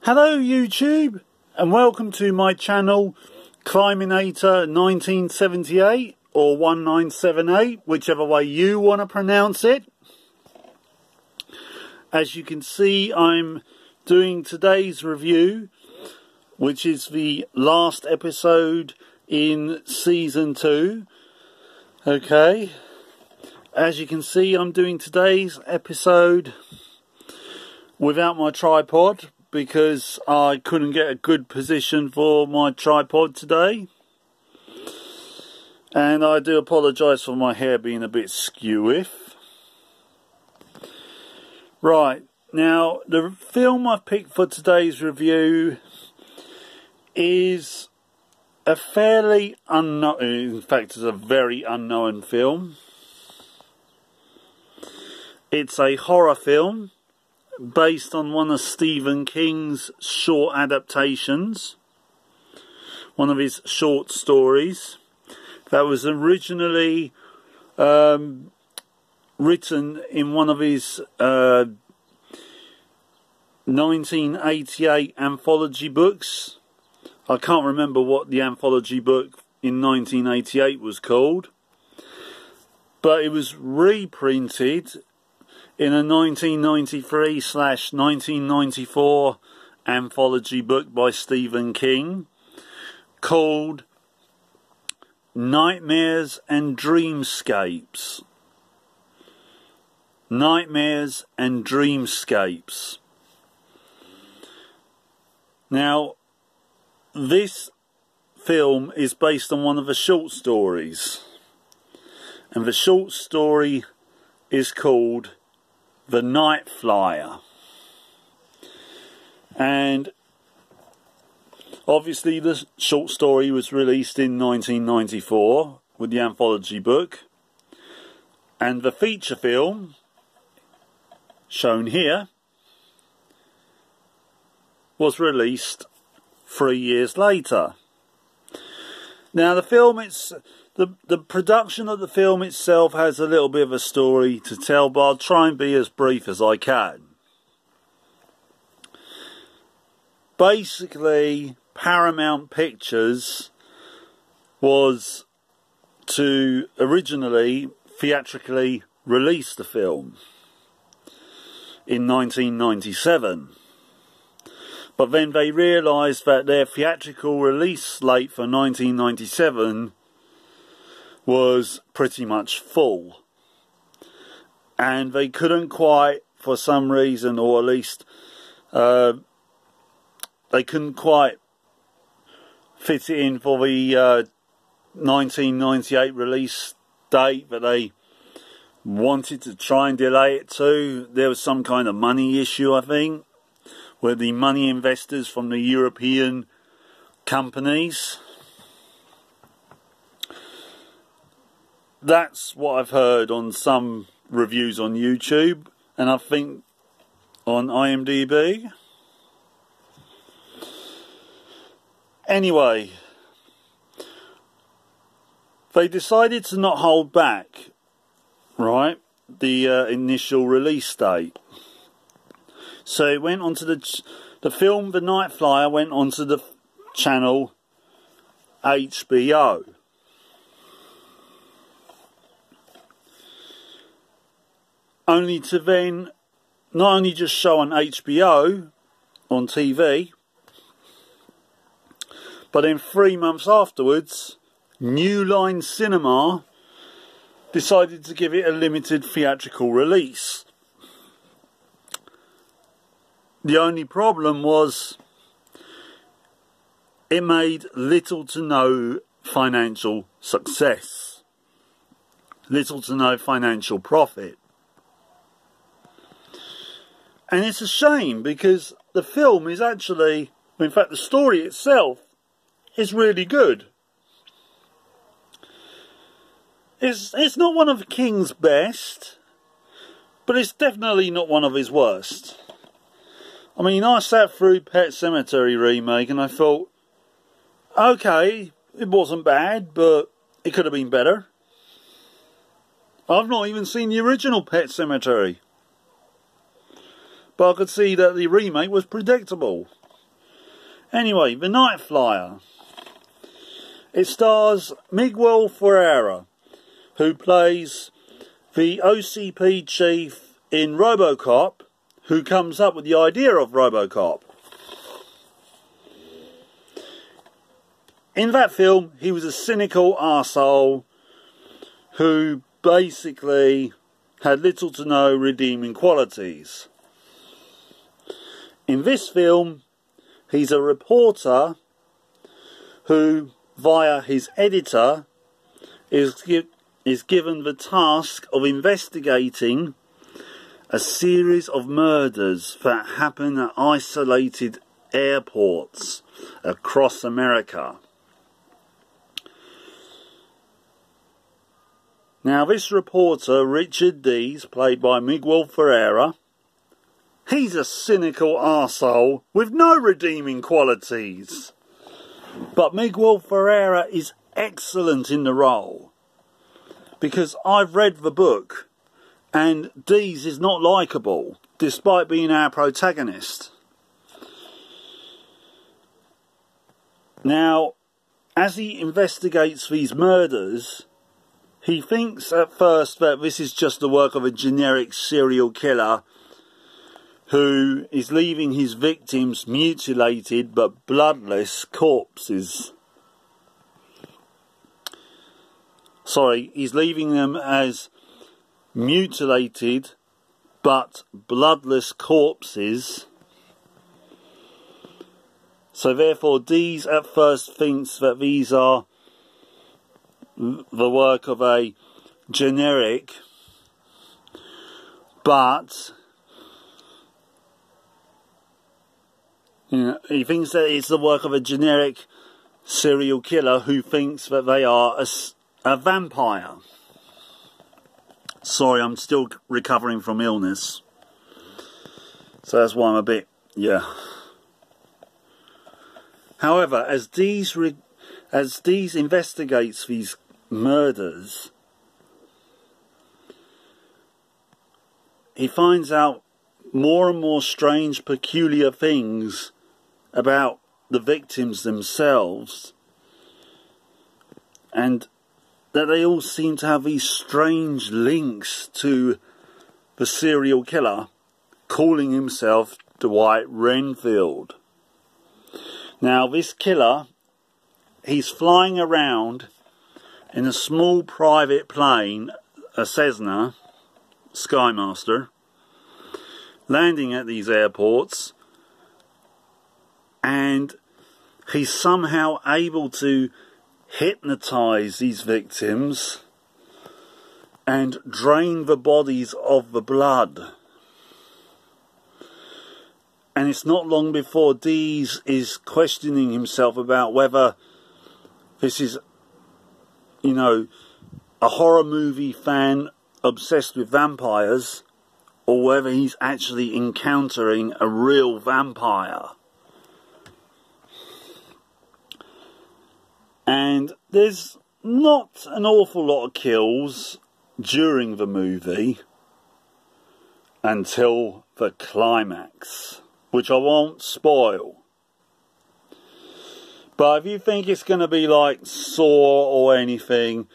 Hello YouTube, and welcome to my channel Climbinator 1978 or 1978, whichever way you want to pronounce it. As you can see, I'm doing today's review, which is the last episode in season 2. Okay, as you can see, I'm doing today's episode without my tripod, because I couldn't get a good position for my tripod today. And I do apologise for my hair being a bit skewiff. Right, now the film I've picked for today's review is a fairly unknown, in fact it's a very unknown film. It's a horror film based on one of Stephen King's short adaptations, one of his short stories that was originally written in one of his 1988 anthology books. I can't remember what the anthology book in 1988 was called, but it was reprinted in a 1993/1994 anthology book by Stephen King called Nightmares and Dreamscapes. Nightmares and Dreamscapes. Now, this film is based on one of the short stories, and the short story is called The Night Flyer. And obviously the short story was released in 1994 with the anthology book, and the feature film shown here was released 3 years later. Now the film, the production of the film itself has a little bit of a story to tell, but I'll try and be as brief as I can. Basically, Paramount Pictures was to originally theatrically release the film in 1997. But then they realised that their theatrical release slate for 1997 was pretty much full, and they couldn't quite, for some reason, or at least they couldn't quite fit it in for the 1998 release date that they wanted to try and delay it to. There was some kind of money issue, I think, where the money investors from the European companies, that's what I've heard on some reviews on YouTube, and I think on IMDb. Anyway, they decided to not hold back, right, the initial release date. So it went onto the film The Night Flyer went onto the channel HBO. Only to then not only just show on HBO on TV, but then 3 months afterwards, New Line Cinema decided to give it a limited theatrical release. The only problem was it made little to no financial success, little to no financial profit. And it's a shame, because the film is actually, in fact the story itself is really good. It's not one of King's best, but it's definitely not one of his worst. I mean, I sat through Pet Sematary remake and I thought, okay, it wasn't bad, but it could have been better. I've not even seen the original Pet Sematary, but I could see that the remake was predictable. Anyway, The Night Flyer. It stars Miguel Ferreira, who plays the OCP chief in RoboCop, who comes up with the idea of RoboCop. In that film, he was a cynical arsehole who basically had little to no redeeming qualities. In this film, he's a reporter who, via his editor, is given the task of investigating a series of murders that happen at isolated airports across America. Now, this reporter, Richard Dees, played by Miguel Ferreira, he's a cynical arsehole with no redeeming qualities. But Miguel Ferreira is excellent in the role, because I've read the book, and Dees is not likeable, despite being our protagonist. Now, as he investigates these murders, he thinks at first that this is just the work of a generic serial killer who is leaving his victims mutilated but bloodless corpses. Sorry, he's leaving them as mutilated but bloodless corpses. So therefore Dees at first thinks that these are the work of a generic, but he thinks that it's the work of a generic serial killer who thinks that they are a vampire. Sorry, I'm still recovering from illness, so that's why I'm a bit, However, as Dees investigates these murders, he finds out more and more strange, peculiar things about the victims themselves, and that they all seem to have these strange links to the serial killer calling himself Dwight Renfield. Now, this killer, he's flying around in a small private plane, a Cessna Skymaster, landing at these airports, and he's somehow able to hypnotize these victims and drain the bodies of the blood. And it's not long before Dees is questioning himself about whether this is, a horror movie fan obsessed with vampires, or whether he's actually encountering a real vampire. And there's not an awful lot of kills during the movie until the climax, which I won't spoil. But if you think it's going to be like Saw or anything,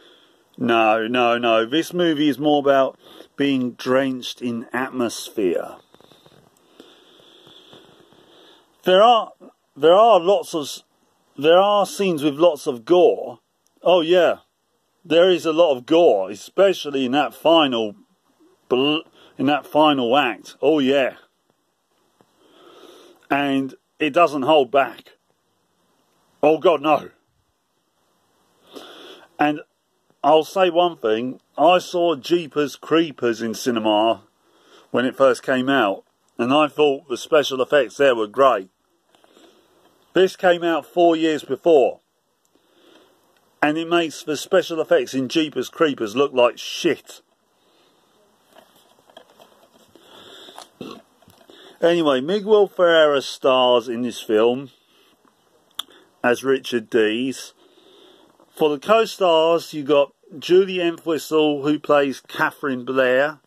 no. This movie is more about being drenched in atmosphere. There are scenes with lots of gore. Oh yeah, there is a lot of gore, especially in that final act. Oh yeah. And it doesn't hold back. Oh God, no. And I'll say one thing. I saw Jeepers Creepers in cinema when it first came out, and I thought the special effects there were great. This came out 4 years before, and it makes the special effects in Jeepers Creepers look like shit. Anyway, Miguel Ferreira stars in this film as Richard Dees. For the co-stars, you got Julie Entwistle, who plays Catherine Blair,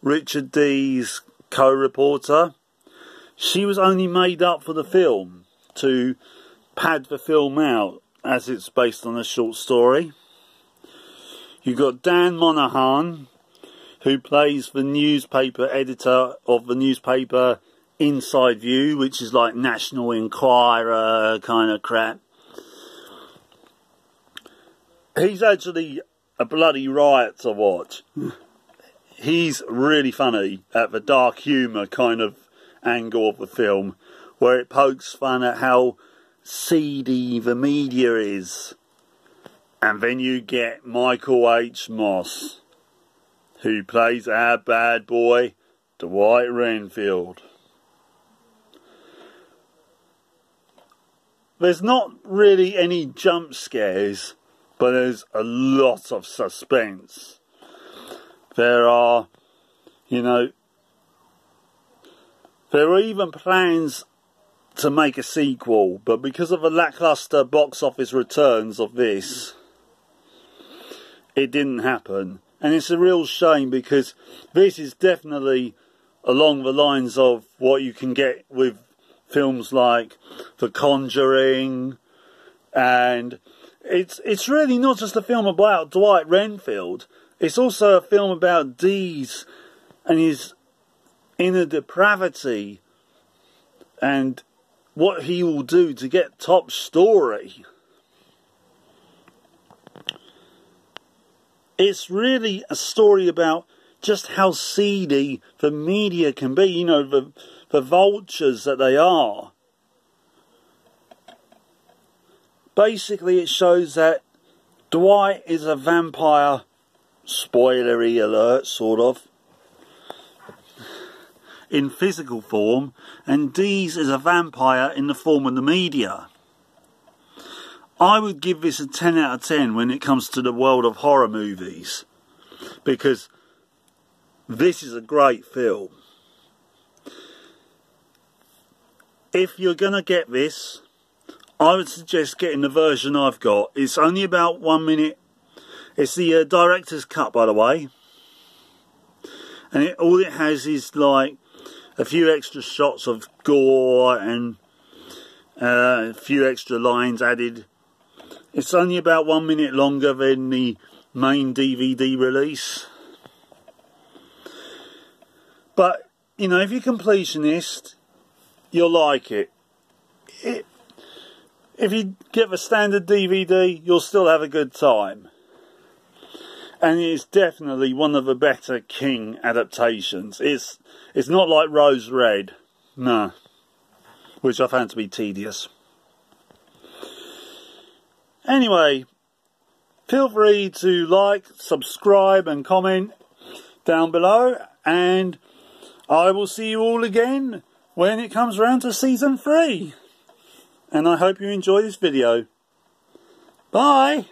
Richard Dees' co-reporter. She was only made up for the film. to pad the film out, as it's based on a short story. You've got Dan Monahan, who plays the newspaper editor of the newspaper Inside View, which is like National Enquirer kind of crap. He's actually a bloody riot to watch. He's really funny at the dark humour kind of angle of the film, where it pokes fun at how seedy the media is. And then you get Michael H. Moss, who plays our bad boy, Dwight Renfield. There's not really any jump scares, but there's a lot of suspense. There are, there are even plans to make a sequel, but because of the lackluster box office returns of this, it didn't happen. And it's a real shame, because this is definitely along the lines of what you can get with films like The Conjuring, and it's really not just a film about Dwight Renfield, it's also a film about Dees and his inner depravity and what he will do to get top story. It's really a story about just how seedy the media can be, the vultures that they are. Basically, it shows that Dwight is a vampire, spoilery alert, sort of, in physical form, and Dees is a vampire in the form of the media. I would give this a 10 out of 10 when it comes to the world of horror movies, because this is a great film. If you're going to get this, I would suggest getting the version I've got. It's only about 1 minute. It's the director's cut, by the way. And all it has is like a few extra shots of gore and a few extra lines added. It's only about 1 minute longer than the main DVD release. But, if you're completionist, you'll like it. If you get the standard DVD, you'll still have a good time. And it's definitely one of the better King adaptations. It's not like Rose Red, no, which I found to be tedious. Anyway, feel free to like, subscribe and comment down below, and I will see you all again when it comes around to season 3. And I hope you enjoy this video. Bye!